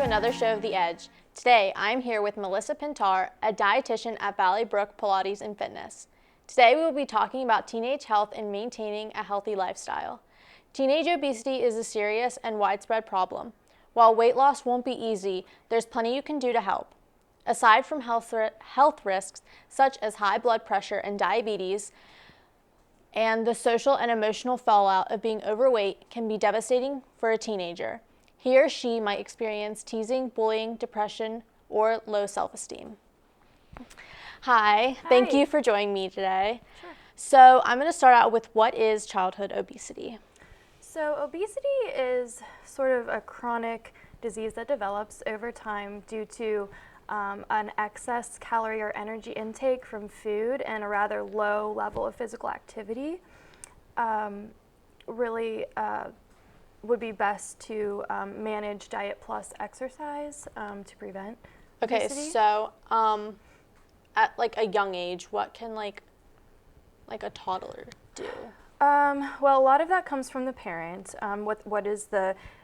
another show of The Edge. Today, I'm here with Melissa Pintar, a dietitian at Valley Brook Pilates and Fitness. Today, we will be talking about teenage health and maintaining a healthy lifestyle. Teenage obesity is a serious and widespread problem. While weight loss won't be easy, there's plenty you can do to help. Aside from health risks such as high blood pressure and diabetes, and the social and emotional fallout of being overweight can be devastating for a teenager. He or she might experience teasing, bullying, depression, or low self-esteem. Hi, thank you for joining me today. Sure. So I'm going to start out with, what is childhood obesity? So obesity is sort of a chronic disease that develops over time due to an excess calorie or energy intake from food and a rather low level of physical activity. Would be best to manage diet plus exercise to prevent obesity. Okay, so at like a young age, what can like a toddler do? Well, a lot of that comes from the parent.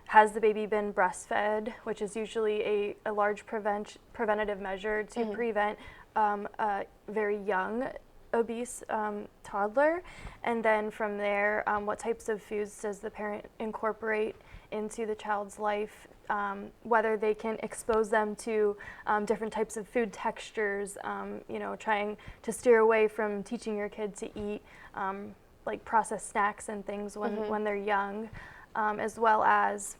Has the baby been breastfed, which is usually a large preventative measure to prevent a very young obese toddler, and then from there, what types of foods does the parent incorporate into the child's life, whether they can expose them to different types of food textures, trying to steer away from teaching your kid to eat like processed snacks and things when they're young, as well as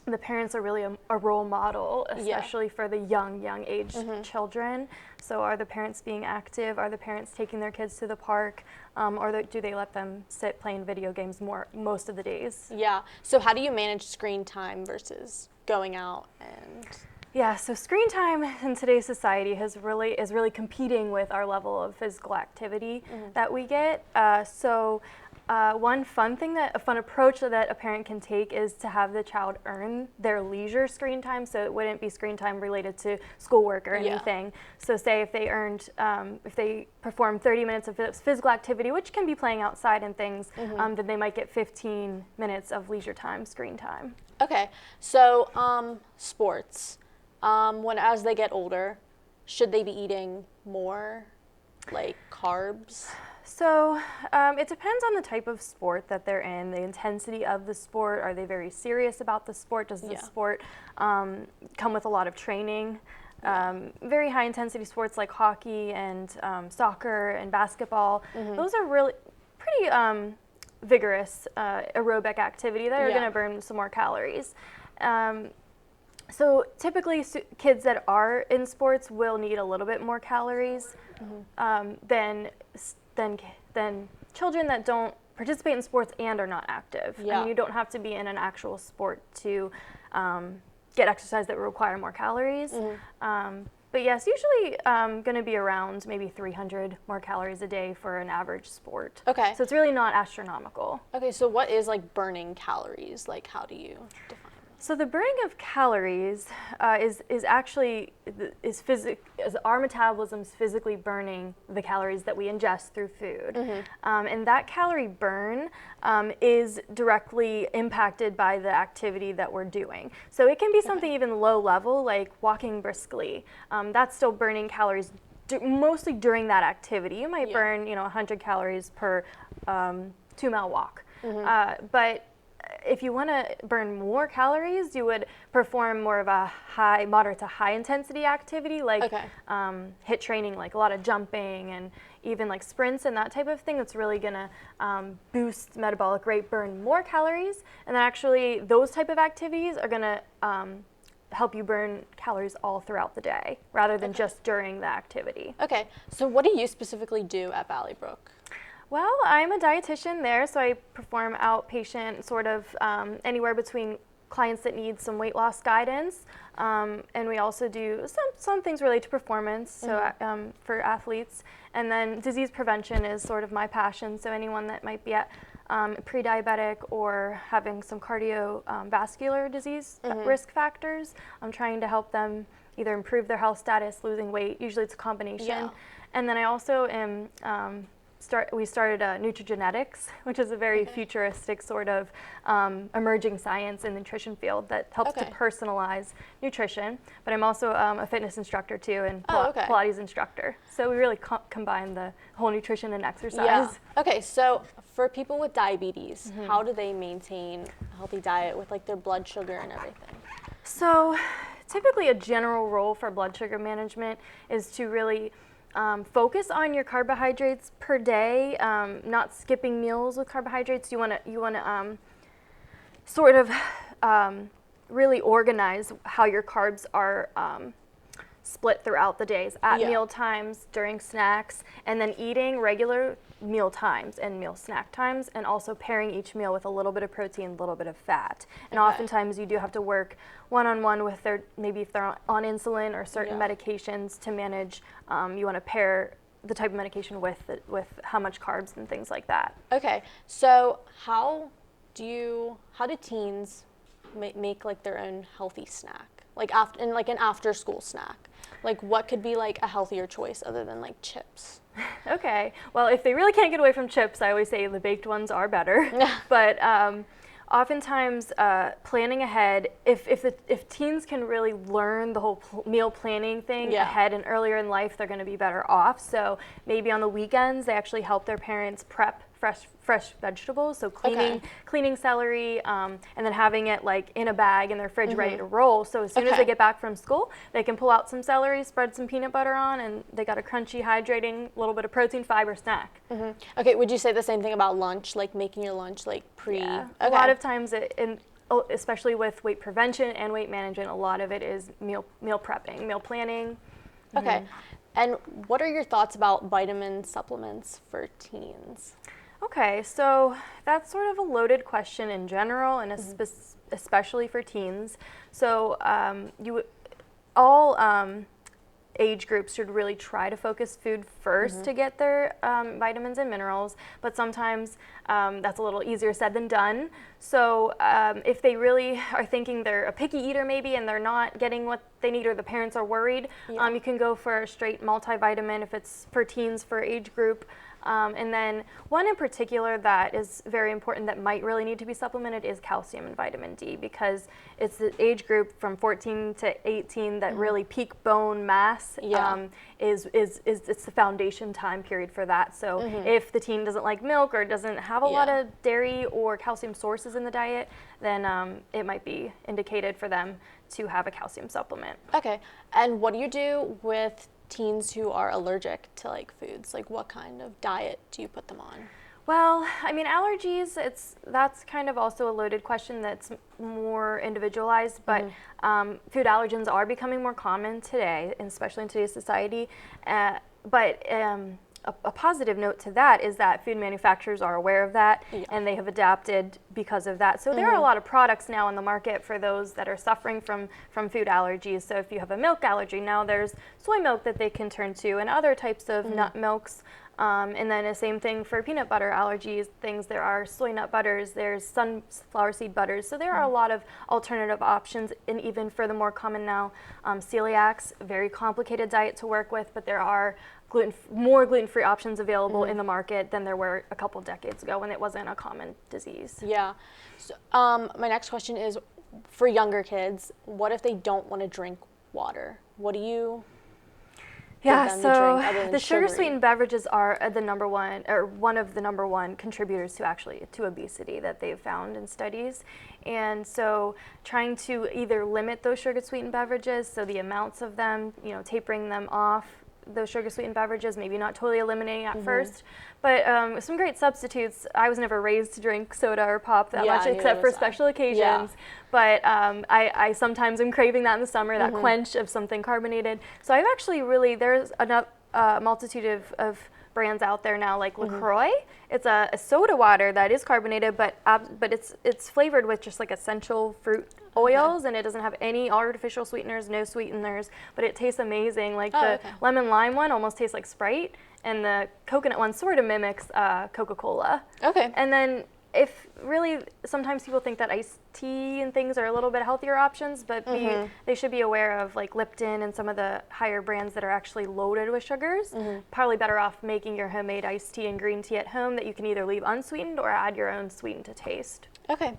the parents are really a role model, especially for the young age children. So are the parents being active? Are the parents taking their kids to the park? Or do they let them sit playing video games most of the days? Yeah, so how do you manage screen time versus going out and... Yeah, so screen time in today's society is really competing with our level of physical activity that we get. One fun approach that a parent can take is to have the child earn their leisure screen time, so it wouldn't be screen time related to schoolwork or anything. So say if they perform 30 minutes of physical activity, which can be playing outside and things, then they might get 15 minutes of leisure time, screen time. Okay, so sports. As they get older, should they be eating more, like carbs? So it depends on the type of sport that they're in, the intensity of the sport. Are they very serious about the sport? Does the sport come with a lot of training? Very high intensity sports like hockey and soccer and basketball, those are really pretty vigorous aerobic activity that are going to burn some more calories. So typically kids that are in sports will need a little bit more calories than children that don't participate in sports and are not active. I mean, you don't have to be in an actual sport to get exercise that will require more calories. But yes, usually going to be around maybe 300 more calories a day for an average sport. Okay. So it's really not astronomical. Okay, so what is like burning calories? Like, how do you define that? So the burning of calories is our metabolism's physically burning the calories that we ingest through food. And that calorie burn is directly impacted by the activity that we're doing. So it can be something even low level, like walking briskly. That's still burning calories mostly during that activity. You might burn 100 calories per 2-mile walk. But if you want to burn more calories, you would perform more of a moderate to high intensity activity, like HIIT training, like a lot of jumping and even like sprints and that type of thing. It's really going to boost metabolic rate, burn more calories, and then actually those type of activities are going to help you burn calories all throughout the day, rather than just during the activity. Okay, so what do you specifically do at Valley Brook? Well, I'm a dietitian there, so I perform outpatient sort of anywhere between clients that need some weight loss guidance, and we also do some things related to performance, so for athletes, and then disease prevention is sort of my passion, so anyone that might be at pre-diabetic or having some cardiovascular disease risk factors, I'm trying to help them either improve their health status, losing weight, usually it's a combination, and then I also am we started nutrigenetics, which is a very futuristic sort of emerging science in the nutrition field that helps to personalize nutrition. But I'm also a fitness instructor too, and Pilates instructor. So we really combine the whole nutrition and exercise. Yeah. Okay, so for people with diabetes, how do they maintain a healthy diet with like their blood sugar and everything? So typically a general rule for blood sugar management is to really focus on your carbohydrates per day, not skipping meals with carbohydrates. You want to sort of really organize how your carbs are split throughout the days at meal times, during snacks, and then eating regular meal times and meal snack times, and also pairing each meal with a little bit of protein, a little bit of fat. And oftentimes you do have to work one-on-one with maybe if they're on insulin or certain medications to manage. You want to pair the type of medication with how much carbs and things like that. Okay, so how do teens make like their own healthy snack? Like an after school snack? Like what could be like a healthier choice other than like chips? Okay, well, if they really can't get away from chips, I always say the baked ones are better. But oftentimes planning ahead, if teens can really learn the whole meal planning thing ahead and earlier in life, they're going to be better off. So maybe on the weekends, they actually help their parents prep fresh vegetables, so cleaning celery, and then having it like in a bag in their fridge ready to roll. So as soon as they get back from school, they can pull out some celery, spread some peanut butter on, and they got a crunchy, hydrating, little bit of protein, fiber snack. Okay, would you say the same thing about lunch, like making your lunch like pre? Yeah. A lot of times, especially with weight prevention and weight management, a lot of it is meal prepping, meal planning. Okay, and what are your thoughts about vitamin supplements for teens? Okay, so that's sort of a loaded question in general, and especially for teens. So all age groups should really try to focus food first to get their vitamins and minerals, but sometimes that's a little easier said than done. So if they really are thinking they're a picky eater maybe and they're not getting what they need, or the parents are worried, you can go for a straight multivitamin if it's for teens, for age group. And then one in particular that is very important that might really need to be supplemented is calcium and vitamin D, because it's the age group from 14 to 18 that really peak bone mass is it's the foundation time period for that. So if the teen doesn't like milk or doesn't have a lot of dairy or calcium sources in the diet, then it might be indicated for them to have a calcium supplement. Okay, and what do you do with teens who are allergic to like foods? Like what kind of diet do you put them on? Well, I mean, allergies, that's kind of also a loaded question that's more individualized, but food allergens are becoming more common today, especially in today's society. But a positive note to that is that food manufacturers are aware of that and they have adapted because of that. So there are a lot of products now in the market for those that are suffering from food allergies. So if you have a milk allergy, now there's soy milk that they can turn to and other types of nut milks. And then the same thing for peanut butter allergies, there are soy nut butters, there's sunflower seed butters. So there are a lot of alternative options, and even for the more common now, celiacs, very complicated diet to work with, but there are more gluten-free options available in the market than there were a couple decades ago when it wasn't a common disease. Yeah. So, my next question is, for younger kids, what if they don't want to drink water? What do you so the sugar-sweetened beverages are the number one, or one of the number one contributors to obesity that they've found in studies. And so trying to either limit those sugar-sweetened beverages, so the amounts of them, tapering them off, those sugar-sweetened beverages, maybe not totally eliminating at first, but some great substitutes. I was never raised to drink soda or pop that much, except for special occasions. But I sometimes am craving that in the summer, that quench of something carbonated. So I've actually there's a multitude of brands out there now, like LaCroix. It's a soda water that is carbonated, but it's flavored with just like essential fruit oils, and it doesn't have any artificial sweeteners, no sweeteners, but it tastes amazing. Like the lemon lime one almost tastes like Sprite, and the coconut one sort of mimics Coca-Cola. Okay. And then if really, sometimes people think that iced tea and things are a little bit healthier options, but they should be aware of like Lipton and some of the higher brands that are actually loaded with sugars. Probably better off making your homemade iced tea and green tea at home that you can either leave unsweetened or add your own sweetened to taste. Okay.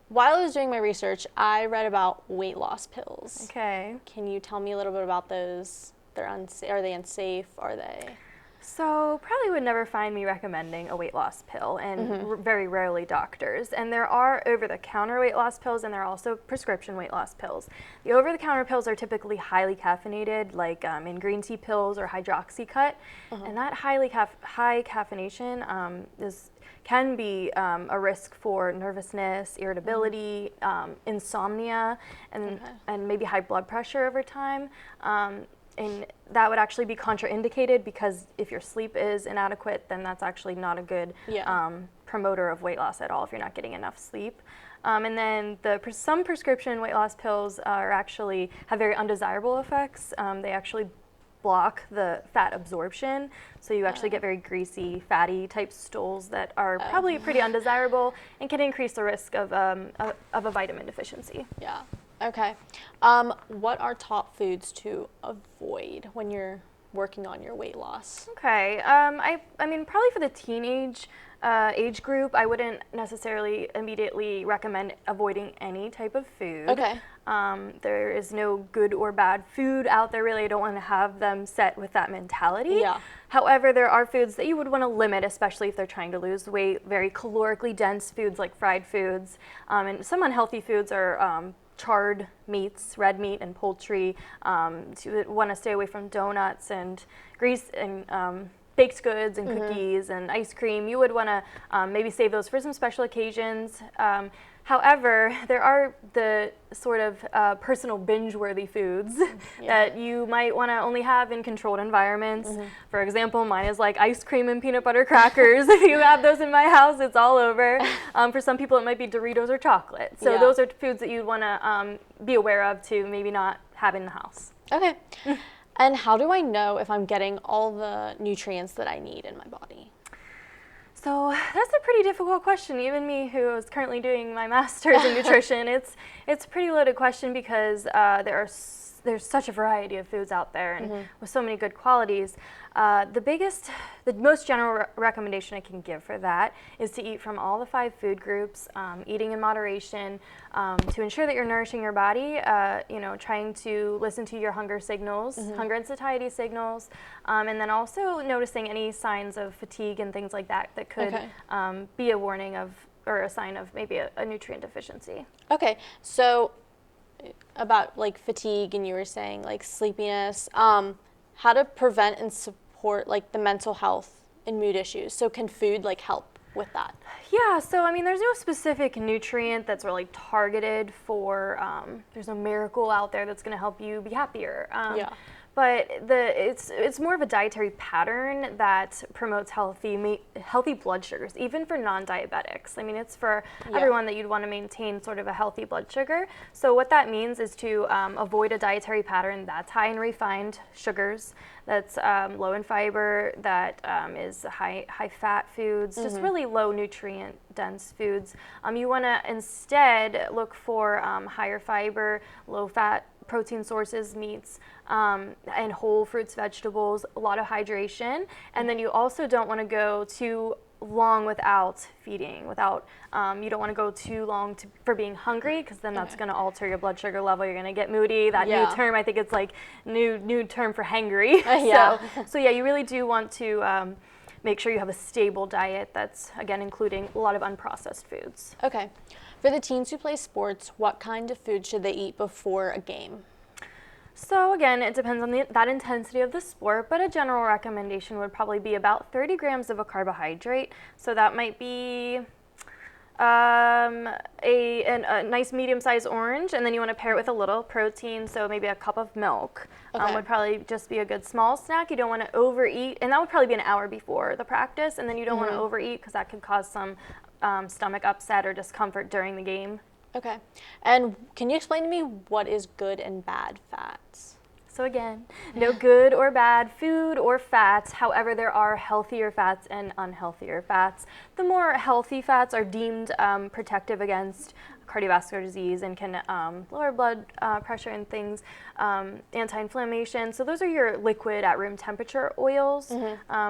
While I was doing my research, I read about weight loss pills. Okay. Can you tell me a little bit about those? Are they unsafe? Are they? So probably would never find me recommending a weight loss pill, and very rarely doctors. And there are over-the-counter weight loss pills, and there are also prescription weight loss pills. The over-the-counter pills are typically highly caffeinated, like in green tea pills or Hydroxycut, and that high caffeination can be a risk for nervousness, irritability, insomnia, and maybe high blood pressure over time. And that would actually be contraindicated, because if your sleep is inadequate, then that's actually not a good promoter of weight loss at all if you're not getting enough sleep. And then some prescription weight loss pills have very undesirable effects. They actually block the fat absorption, so you actually get very greasy, fatty type stools that are probably pretty undesirable and can increase the risk of a vitamin deficiency. Yeah. Okay. What are top foods to avoid when you're working on your weight loss? Okay. I mean, probably for the teenage age group, I wouldn't necessarily immediately recommend avoiding any type of food. Okay. There is no good or bad food out there, really. I don't want to have them set with that mentality. Yeah. However, there are foods that you would want to limit, especially if they're trying to lose weight. Very calorically dense foods like fried foods. And some unhealthy foods are charred meats, red meat and poultry. You want to stay away from donuts and grease and baked goods and cookies and ice cream. You would want to maybe save those for some special occasions. However, there are the sort of personal binge-worthy foods that you might want to only have in controlled environments. For example, mine is like ice cream and peanut butter crackers. If you have those in my house, it's all over. For some people, it might be Doritos or chocolate. So those are foods that you'd want to be aware of to maybe not have in the house. Okay. And how do I know if I'm getting all the nutrients that I need in my body? So that's a pretty difficult question. Even me, who is currently doing my master's in nutrition, it's a pretty loaded question, because there's such a variety of foods out there, and with so many good qualities. The most general recommendation I can give for that is to eat from all the 5 food groups, eating in moderation, to ensure that you're nourishing your body, trying to listen to your hunger signals, hunger and satiety signals, and then also noticing any signs of fatigue and things like that that could be a warning of, or a sign of maybe a nutrient deficiency. Okay, so about like fatigue, and you were saying like sleepiness, how to prevent and support like the mental health and mood issues. So can food like help with that? Yeah, so I mean, there's no specific nutrient that's really targeted for, there's no miracle out there that's going to help you be happier. But it's more of a dietary pattern that promotes healthy blood sugars, even for non-diabetics. I mean, it's for everyone that you'd want to maintain sort of a healthy blood sugar. So what that means is to avoid a dietary pattern that's high in refined sugars, that's low in fiber, that is high fat foods, just really low nutrient dense foods. You want to instead look for higher fiber, low fat protein sources, meats, and whole fruits, vegetables, a lot of hydration. And then you also don't want to go too long without feeding, you don't want to go too long for being hungry, because then that's going to alter your blood sugar level. You're going to get moody. That new term, I think it's like new term for hangry. So you really do want to make sure you have a stable diet that's, again, including a lot of unprocessed foods. Okay. For the teens who play sports, what kind of food should they eat before a game? So again, it depends on that intensity of the sport, but a general recommendation would probably be about 30 grams of a carbohydrate. So that might be a nice medium-sized orange, and then you want to pair it with a little protein, so maybe a cup of milk would probably just be a good small snack. You don't want to overeat, and that would probably be an hour before the practice, and then you don't want to overeat, because that could cause some stomach upset or discomfort during the game. Okay. And can you explain to me what is good and bad fats? So again, no good or bad food or fats. However, there are healthier fats and unhealthier fats. The more healthy fats are deemed protective against cardiovascular disease and can lower blood pressure and things, anti-inflammation. So those are your liquid at room temperature oils.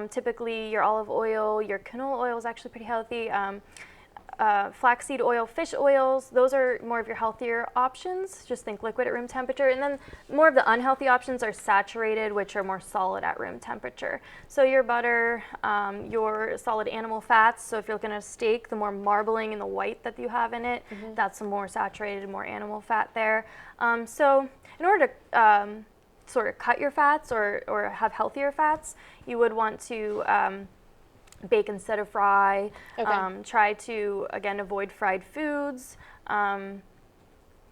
Typically your olive oil, your canola oil is actually pretty healthy. Flaxseed oil, fish oils, those are more of your healthier options. Just think liquid at room temperature. And then more of the unhealthy options are saturated, which are more solid at room temperature. So your butter, your solid animal fats. So if you're looking at a steak, the more marbling in the white that you have in it, that's some more saturated, more animal fat there. So in order to sort of cut your fats or have healthier fats, you would want to bake instead of fry. Try to, again, avoid fried foods. And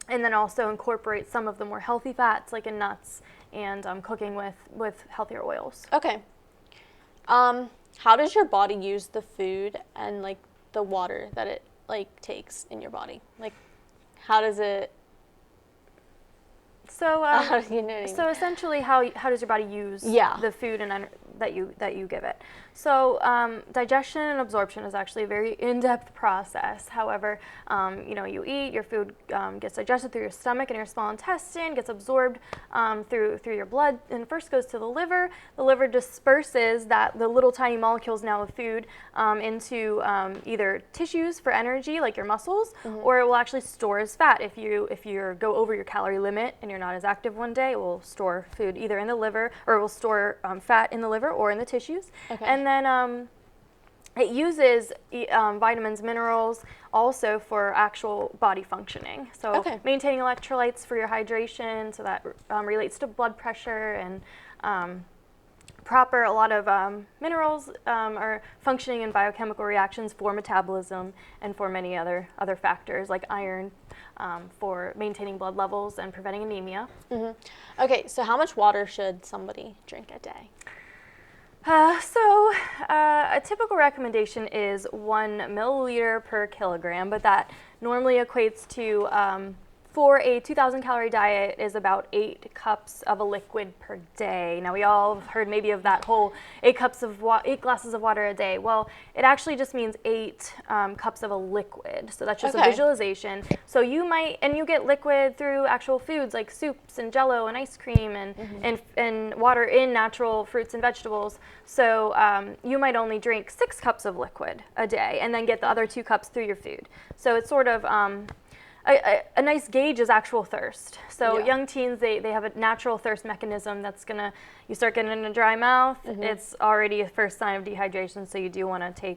then also incorporate some of the more healthy fats like in nuts and cooking with healthier oils. Okay. How does your body use the food and like the water that it like takes in your body? Like how does it So, you know what I mean? so essentially, how does your body use the food and that you give it? So, digestion and absorption is actually a very in-depth process. However, you eat, your food gets digested through your stomach and your small intestine, gets absorbed through your blood, and first goes to the liver. The liver disperses the little tiny molecules now of food into either tissues for energy, like your muscles, or it will actually store as fat. If you go over your calorie limit and you're not as active one day, it will store food either in the liver, or it will store fat in the liver or in the tissues. And then it uses vitamins, minerals also for actual body functioning. So maintaining electrolytes for your hydration, so that relates to blood pressure and a lot of minerals are functioning in biochemical reactions for metabolism and for many other factors like iron for maintaining blood levels and preventing anemia. Okay, so how much water should somebody drink a day? A typical recommendation is 1 milliliter per kilogram, but that normally equates to for a 2,000 calorie diet is about 8 cups of a liquid per day. Now we all have heard maybe of that whole 8 glasses of water a day. Well, it actually just means 8 cups of a liquid. So that's just a visualization. So you get liquid through actual foods like soups and jello and ice cream and water in natural fruits and vegetables. So you might only drink 6 cups of liquid a day and then get the other 2 cups through your food. So it's sort of a nice gauge is actual thirst. So young teens, they have a natural thirst mechanism that's you start getting in a dry mouth, it's already a first sign of dehydration, so you do want to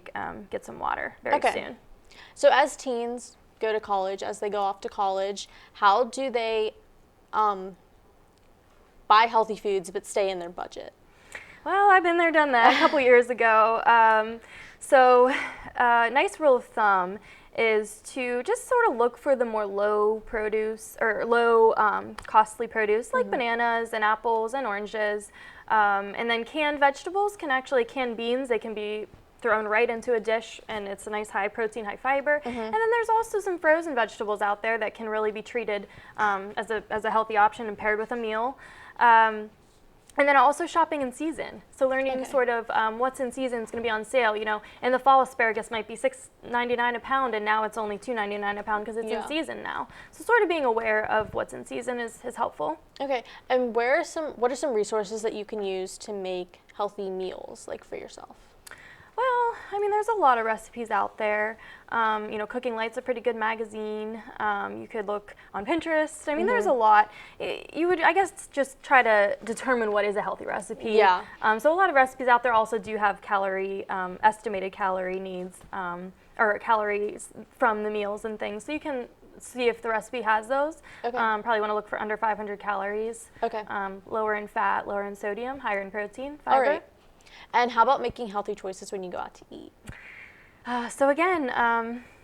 get some water very soon. So as teens go to college, as they go off to college, how do they buy healthy foods but stay in their budget? Well, I've been there, done that a couple years ago. Nice rule of thumb is to just sort of look for the more low costly produce like bananas and apples and oranges. And then canned vegetables canned beans, they can be thrown right into a dish and it's a nice high protein, high fiber. And then there's also some frozen vegetables out there that can really be treated as a healthy option and paired with a meal. And then also shopping in season. So learning sort of what's in season is going to be on sale. In the fall, asparagus might be $6.99 a pound, and now it's only $2.99 a pound because it's in season now. So sort of being aware of what's in season is helpful. Okay, and what are some resources that you can use to make healthy meals, like for yourself? Well, I mean, there's a lot of recipes out there. Cooking Light's a pretty good magazine. You could look on Pinterest. I mean, there's a lot. You would, I guess, just try to determine what is a healthy recipe. Yeah. So a lot of recipes out there also do have estimated calorie needs, or calories from the meals and things. So you can see if the recipe has those. Probably want to look for under 500 calories. Lower in fat, lower in sodium, higher in protein, fiber. All right. And how about making healthy choices when you go out to eat? So again,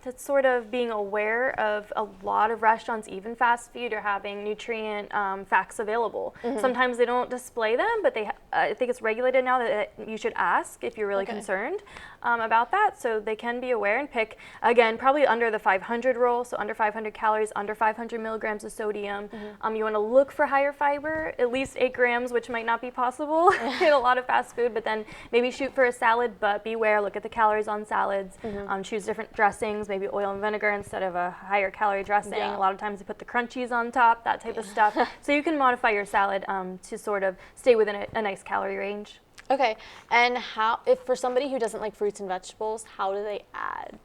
that's sort of being aware of a lot of restaurants, even fast food, are having nutrient facts available. Sometimes they don't display them, but I think it's regulated now that you should ask if you're really concerned about that. So they can be aware and pick, again, probably under the 500 rule, so under 500 calories, under 500 milligrams of sodium. You want to look for higher fiber, at least 8 grams, which might not be possible in a lot of fast food, but then maybe shoot for a salad, but beware, look at the calories on salads. Choose different dressings, maybe oil and vinegar instead of a higher calorie dressing. A lot of times they put the crunchies on top, that type of stuff. So you can modify your salad to sort of stay within a nice calorie range. Okay, and if for somebody who doesn't like fruits and vegetables, how do they add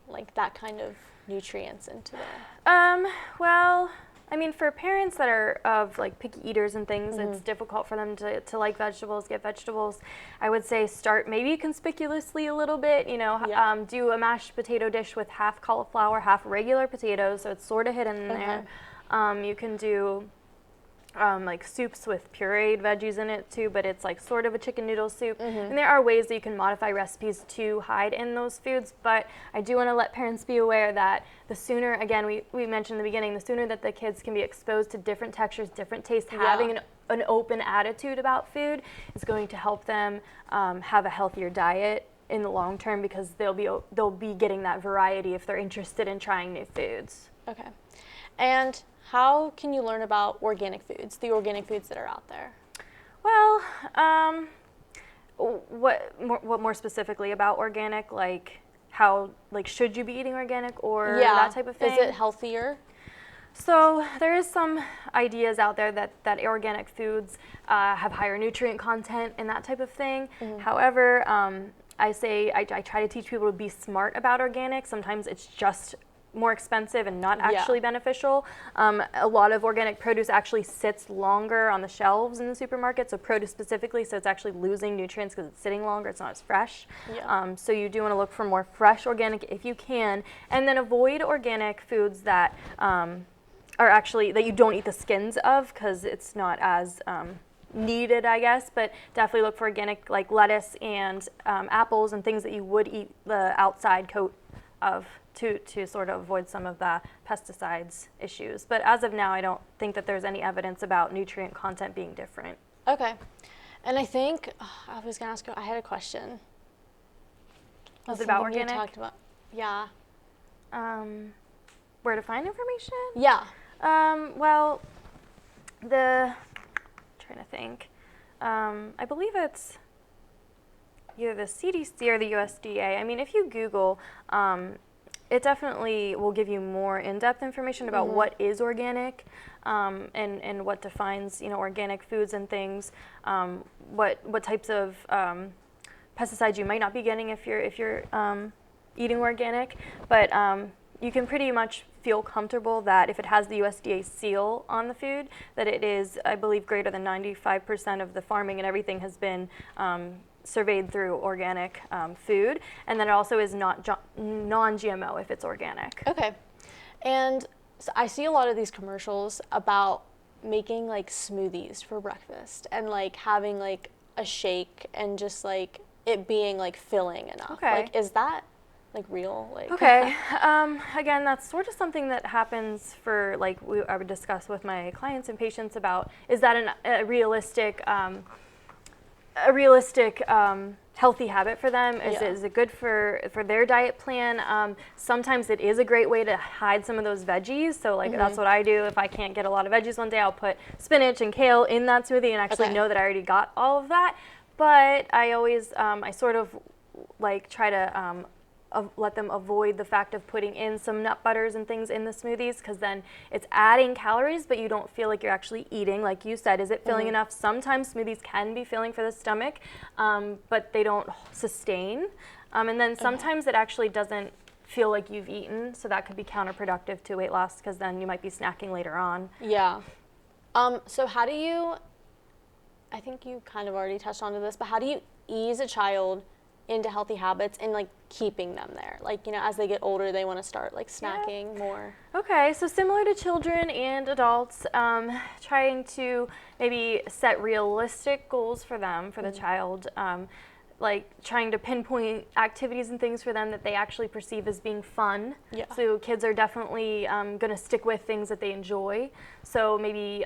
like that kind of nutrients into there? Well, I mean, for parents that are of like picky eaters and things, it's difficult for them to like vegetables, get vegetables. I would say start maybe conspicuously a little bit, you know, do a mashed potato dish with half cauliflower, half regular potatoes, so it's sort of hidden in there. You can do like soups with pureed veggies in it too, but it's like sort of a chicken noodle soup. And there are ways that you can modify recipes to hide in those foods, but I do want to let parents be aware that the sooner, again, we mentioned in the beginning, the sooner that the kids can be exposed to different textures, different tastes, having an open attitude about food is going to help them have a healthier diet in the long term, because they'll be getting that variety if they're interested in trying new foods. Okay. And how can you learn about organic foods, the organic foods that are out there? Well, what more specifically about organic? Like how, like, should you be eating organic or that type of thing? Is it healthier? So there is some ideas out there that organic foods have higher nutrient content and that type of thing. However, I try to teach people to be smart about organic. Sometimes it's just more expensive and not actually beneficial. A lot of organic produce actually sits longer on the shelves in the supermarket, so produce specifically, so it's actually losing nutrients because it's sitting longer, it's not as fresh. So you do want to look for more fresh organic if you can, and then avoid organic foods that are actually, that you don't eat the skins of, because it's not as needed, I guess, but definitely look for organic, like lettuce and apples and things that you would eat the outside coat of, to sort of avoid some of the pesticides issues. But as of now, I don't think that there's any evidence about nutrient content being different. Okay. And I think, I was going to ask you, I had a question. Was it about Something you organic? talked about. Yeah. Where to find information? Yeah. Well, trying to think. I believe it's either the CDC or the USDA. I mean, if you Google, it definitely will give you more in-depth information about what is organic, and what defines, you know, organic foods and things. What types of pesticides you might not be getting if you're eating organic, but you can pretty much feel comfortable that if it has the USDA seal on the food, that it is, I believe, greater than 95% of the farming and everything has been surveyed through organic food, and then it also is not non-GMO if it's organic. Okay. And so I see a lot of these commercials about making like smoothies for breakfast and like having like a shake and just like it being like filling enough. Okay. Like, is that like real? Like, okay. Again, that's sort of something that happens for, like, I would discuss with my clients and patients about, is that a realistic healthy habit for them? Is it good for their diet plan? Sometimes it is a great way to hide some of those veggies. So like that's what I do. If I can't get a lot of veggies one day, I'll put spinach and kale in that smoothie and actually know that I already got all of that. But I always, I sort of like try to let them avoid the fact of putting in some nut butters and things in the smoothies, because then it's adding calories, but you don't feel like you're actually eating. Like you said, is it filling enough? Sometimes smoothies can be filling for the stomach, but they don't sustain. And then sometimes it actually doesn't feel like you've eaten, so that could be counterproductive to weight loss, because then you might be snacking later on. Yeah. So how do you, I think you kind of already touched on this, but how do you ease a child into healthy habits and like keeping them there? Like, you know, as they get older, they want to start like snacking more. Okay, so similar to children and adults, trying to maybe set realistic goals for them, for the child. like trying to pinpoint activities and things for them that they actually perceive as being fun. Yeah. So kids are definitely going to stick with things that they enjoy. So maybe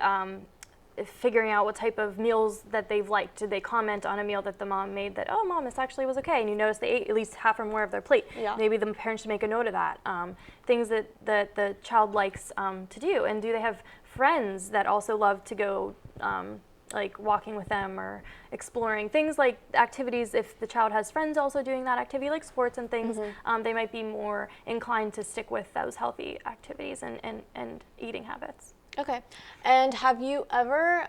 figuring out what type of meals that they've liked. Did they comment on a meal that the mom made that, oh, mom, this actually was okay, and you notice they ate at least half or more of their plate? Yeah. Maybe the parents should make a note of that. Things that the child likes to do, and do they have friends that also love to go like walking with them or exploring things like activities. If the child has friends also doing that activity, like sports and things, they might be more inclined to stick with those healthy activities and eating habits. Okay. And have you ever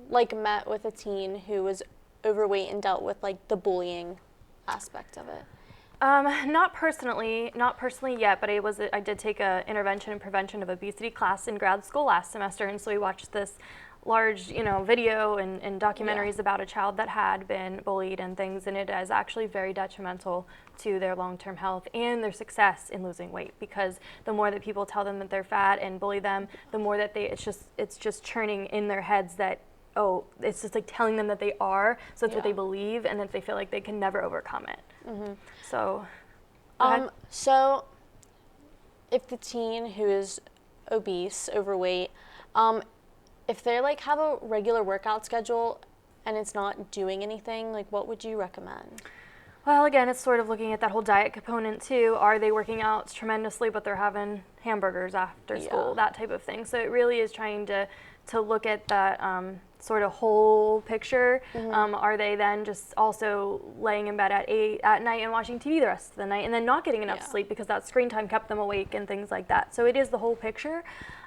like met with a teen who was overweight and dealt with like the bullying aspect of it? Not personally yet, but I did take a intervention and prevention of obesity class in grad school last semester, and so we watched this large, video and documentaries about a child that had been bullied and things, and it is actually very detrimental to their long-term health and their success in losing weight, because the more that people tell them that they're fat and bully them, the more that it's just churning in their heads that, oh, it's just like telling them that they are, so that's what they believe, and that they feel like they can never overcome it. So, so if the teen who is obese, overweight, if they like have a regular workout schedule and it's not doing anything, like what would you recommend? Well, again, it's sort of looking at that whole diet component too. Are they working out tremendously, but they're having hamburgers after school, that type of thing. So it really is trying to look at that sort of whole picture. Are they then just also laying in bed at 8 at night and watching TV the rest of the night and then not getting enough sleep because that screen time kept them awake and things like that. So it is the whole picture.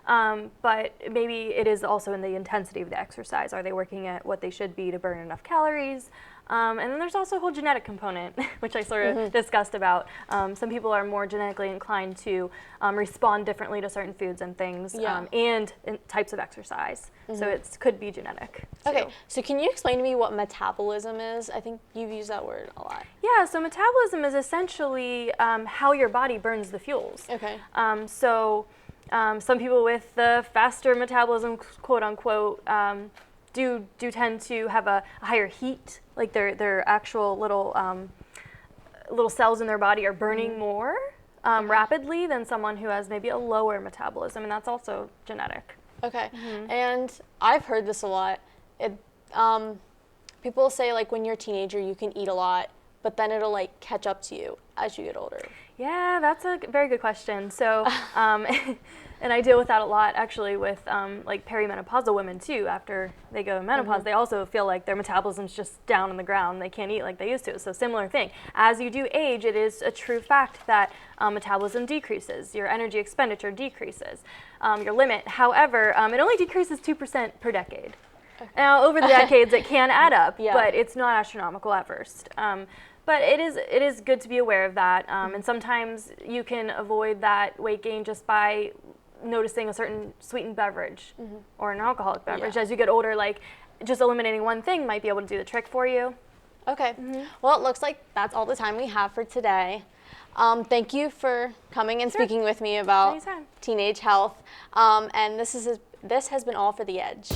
But maybe it is also in the intensity of the exercise. Are they working at what they should be to burn enough calories? And then there's also a whole genetic component, which I sort of discussed about. Some people are more genetically inclined to respond differently to certain foods and things, and types of exercise. So it could be genetic. Okay, too. so can you explain to me what metabolism is? I think you've used that word a lot. Yeah, so metabolism is essentially how your body burns the fuels. Okay. Some people with the faster metabolism, quote unquote, do tend to have a higher heat, like their actual little cells in their body are burning more rapidly than someone who has maybe a lower metabolism, and that's also genetic. Okay, and I've heard this a lot. People say like when you're a teenager you can eat a lot, but then it'll like catch up to you as you get older. Yeah, that's a very good question. So, and I deal with that a lot actually with like perimenopausal women too. After they go menopause, they also feel like their metabolism's just down on the ground. They can't eat like they used to. So similar thing. As you do age, it is a true fact that metabolism decreases, your energy expenditure decreases, your limit. However, it only decreases 2% per decade. Now, over the decades, it can add up, but it's not astronomical at first. But it is good to be aware of that, and sometimes you can avoid that weight gain just by noticing a certain sweetened beverage or an alcoholic beverage. As you get older, like just eliminating one thing might be able to do the trick for you. Okay, well it looks like that's all the time we have for today. Thank you for coming and speaking with me about Anytime. teenage health, and this has been all for The Edge.